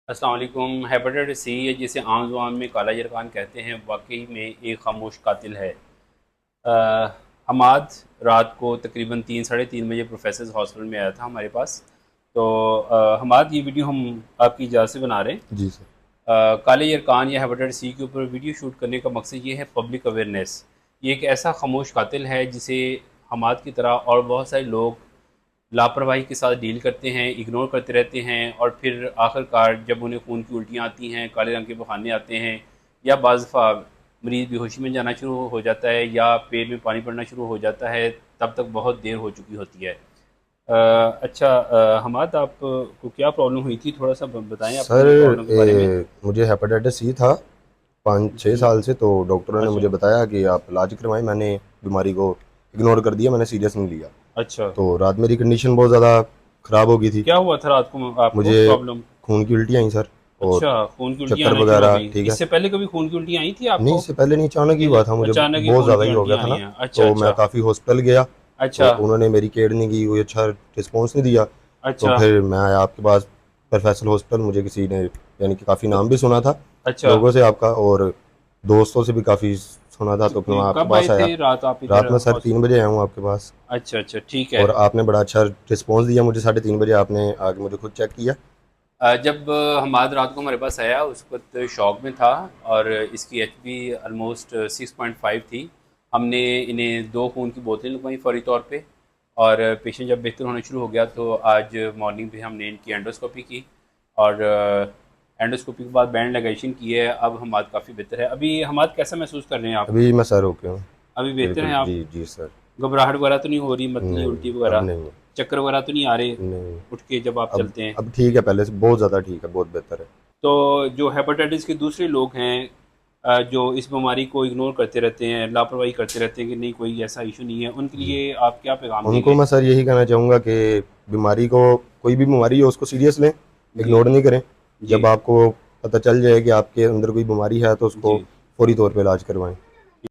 अस्सलाम वालेकुम। Hepatitis C या जिसे आम ज़ुबान में काला यरकान कहते हैं, वाकई में एक खामोश कातिल है। हमाद रात को तकरीबन 3 साढ़े 3 बजे प्रोफेसर हॉस्पिटल में आया था हमारे पास। तो हमाद, ये वीडियो हम आपकी इजाज़त से बना रहे हैं। जी सर। काले यरकान या हेपेटाइटिस सी के ऊपर वीडियो शूट करने का मकसद ये है पब्लिक अवेयरनेस। ये एक ऐसा खामोश कातिल है जिसे हमाद की तरह और बहुत सारे लोग लापरवाही के साथ डील करते हैं, इग्नोर करते रहते हैं, और फिर आखिरकार जब उन्हें खून की उल्टियाँ आती हैं, काले रंग के बहाने आते हैं, या बाज़ दफ़ा मरीज़ बेहोशी में जाना शुरू हो जाता है या पेट में पानी पड़ना शुरू हो जाता है, तब तक बहुत देर हो चुकी होती है। अच्छा, हमाद, आप को क्या प्रॉब्लम हुई थी? थोड़ा सा बताएं सर अपनी प्रॉब्लम के बारे में। मुझे हेपेटाइटिस सी था 5-6 जी। साल से। तो डॉक्टरों ने मुझे अच्छा। बताया कि आप इलाज करवाएं। मैंने बीमारी को इग्नोर कर दिया, मैंने सीरियस नहीं लिया। अच्छा। तो रात मेरी कंडीशन बहुत ज़्यादा ख़राब हो गई थी। क्या हुआ था रात को आपको मुझे प्रॉब्लम? खून की उल्टी आई सर, और अच्छा, खून की उल्टियाँ चक्कर आना शुरू हो वगैरह। गई। ठीक है। इससे पहले कभी खून की उल्टियाँ आई थी नहीं, आपको? इससे पहले नहीं, अचानक ही कि हुआ था मुझे, अचानक ही बहुत खून ज़्यादा की ही हो गया उल्टियाँ आ था रही ना। हैं? अच्छा, तो मैं अच्छा। काफ़ी हॉस्पिटल गया, तो अच्छा, उन्होंने मेरी केयर नहीं की, कोई अच्छा रिस्पॉन्स नहीं दिया। तो अच्छा, फिर मैं आया आपके पास, प्रोफेशनल हॉस्पिटल। मुझे किसी ने, यानी कि काफ़ी नाम भी सुना था अच्छा। लोगों से आपका, और दोस्तों से भी काफ़ी सुना था। तो तो फिर मैं आपके कब आए पास आया। थे रात आप इधर रात में सर हॉस्पिटल? 3 बजे आया हूँ आपके पास, अच्छा, अच्छा, ठीक है। और आपने बड़ा अच्छा रिस्पॉन्स दिया मुझे। 3:30 बजे आपने आके मुझे खुद चेक किया। जब हमाद रात को हमारे पास आया, उस वक्त शॉक में था, और इसकी एचबी ऑलमोस्ट 6.5 थी। हमने इन्हें 2 खून की बोतलें लगवाई फौरी तौर पे, और पेशेंट जब बेहतर होना शुरू हो गया तो आज मॉर्निंग में हमने इनकी एंडोस्कोपी की, और एंडोस्कोपी के बाद बैंड लगाइशन की है। अब हमाद काफ़ी बेहतर है। अभी हमाद कैसा महसूस कर रहे हैं आप? अभी मैं सर ओके हूँ। अभी बेहतर हैं बिल्कुल, आप? जी जी सर। घबराहट वगैरह तो नहीं हो रही, मतली नहीं, उल्टी अब वगैरह? नहीं। चक्कर वगैरह तो नहीं आ रहे नहीं, उठ के जब आप अब चलते हैं? अब ठीक है, पहले से बहुत ज़्यादा ठीक है, बहुत बेहतर है। तो जो हेपेटाइटिस के दूसरे लोग हैं, जो इस बीमारी को इग्नोर करते रहते हैं, लापरवाही करते रहते हैं कि नहीं कोई ऐसा इशू नहीं है, उनके जी, लिए आप क्या पैगाम उनको देंगे? मैं सर यही कहना चाहूँगा कि बीमारी को, कोई भी बीमारी हो उसको सीरियस लें, जी, इग्नोर नहीं करें। जी, जब आपको पता चल जाए कि आपके अंदर कोई बीमारी है तो उसको जी। फौरी तौर पे इलाज करवाएं।